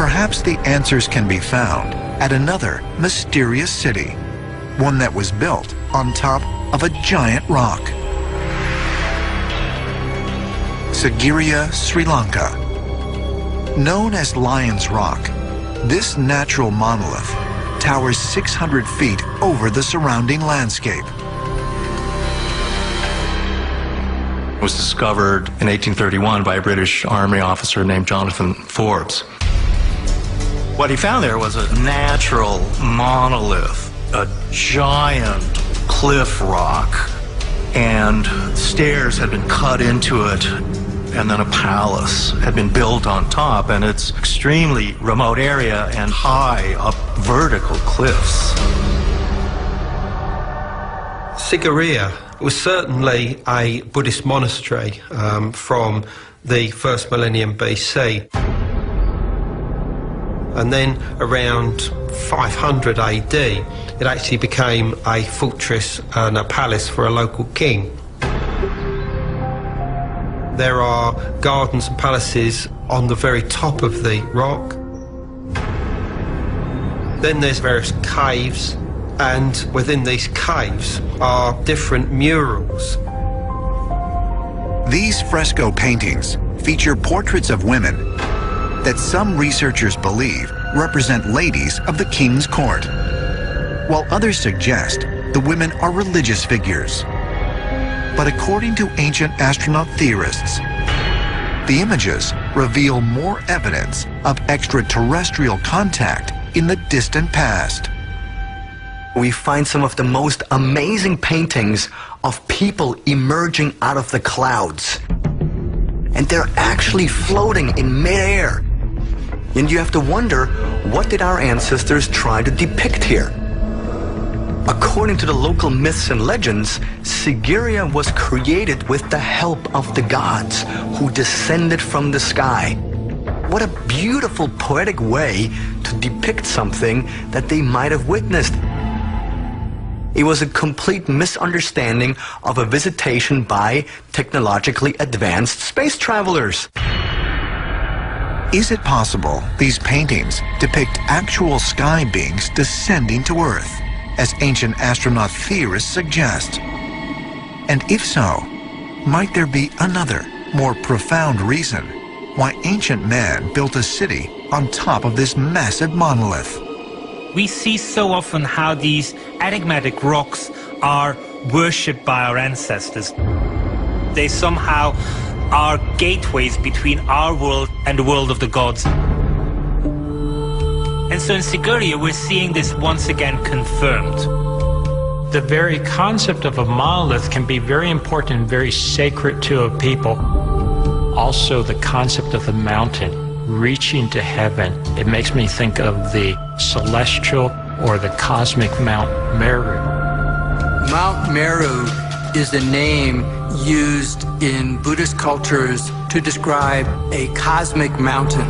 Perhaps the answers can be found at another mysterious city, one that was built on top of a giant rock. Sigiriya, Sri Lanka. Known as Lion's Rock, this natural monolith towers 600 feet over the surrounding landscape. It was discovered in 1831 by a British Army officer named Jonathan Forbes. What he found there was a natural monolith, a giant cliff rock, and stairs had been cut into it, and then a palace had been built on top, and it's extremely remote area and high up vertical cliffs. Sigiriya was certainly a Buddhist monastery from the first millennium BC. And then around 500 AD, it actually became a fortress and a palace for a local king. There are gardens and palaces on the very top of the rock. Then there's various caves, and within these caves are different murals. These fresco paintings feature portraits of women that some researchers believe represent ladies of the king's court, while others suggest the women are religious figures. But according to ancient astronaut theorists, the images reveal more evidence of extraterrestrial contact in the distant past. We find some of the most amazing paintings of people emerging out of the clouds. And they're actually floating in midair. And you have to wonder, what did our ancestors try to depict here? According to the local myths and legends, Sigiriya was created with the help of the gods who descended from the sky. What a beautiful poetic way to depict something that they might have witnessed. It was a complete misunderstanding of a visitation by technologically advanced space travelers. Is it possible these paintings depict actual sky beings descending to Earth, as ancient astronaut theorists suggest? And if so, might there be another, more profound reason why ancient man built a city on top of this massive monolith? We see so often how these enigmatic rocks are worshipped by our ancestors. They somehow are gateways between our world and the world of the gods. And so in Sigiriya, we're seeing this once again confirmed. The very concept of a monolith can be very important and very sacred to a people. Also, the concept of the mountain reaching to heaven. It makes me think of the celestial or the cosmic Mount Meru. Mount Meru is a name used in Buddhist cultures to describe a cosmic mountain.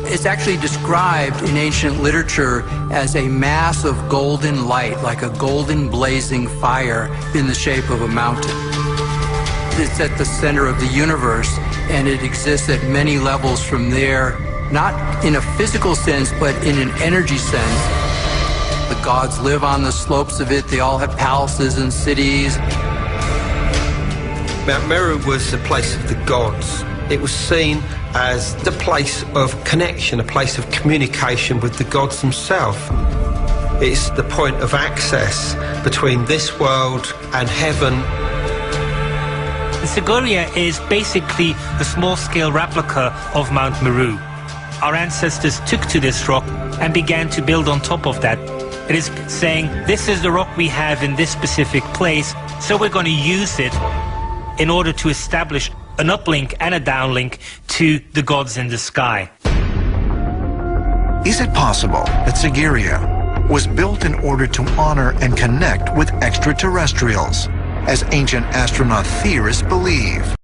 It's actually described in ancient literature as a mass of golden light, like a golden blazing fire in the shape of a mountain. It's at the center of the universe, and it exists at many levels from there, not in a physical sense, but in an energy sense. The gods live on the slopes of it. They all have palaces and cities. Mount Meru was the place of the gods. It was seen as the place of connection, a place of communication with the gods themselves. It's the point of access between this world and heaven. Sigiriya is basically a small-scale replica of Mount Meru. Our ancestors took to this rock and began to build on top of that. It is saying, this is the rock we have in this specific place, so we're going to use it in order to establish an uplink and a downlink to the gods in the sky. Is it possible that Sigiriya was built in order to honor and connect with extraterrestrials, as ancient astronaut theorists believe?